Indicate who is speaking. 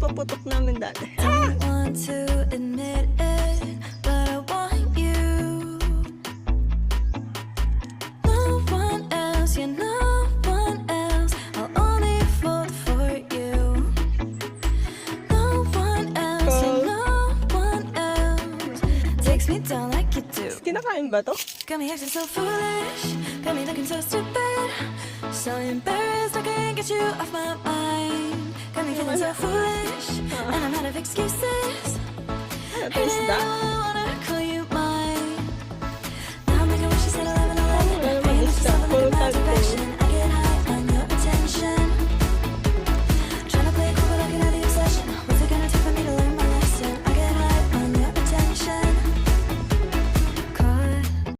Speaker 1: paputok namin dati.
Speaker 2: Don't want to admit it, but I want you. No one else, yeah, no one else. I'll only fall for you. No one else, yeah, no one else takes me down like you do.
Speaker 1: Kinakain ba to?
Speaker 2: Got me acting so foolish, got me looking so stupid, so embarrassed I can't get you off my mind. Got me feeling so foolish, and I'm out of excuses.
Speaker 1: Ano to, isda?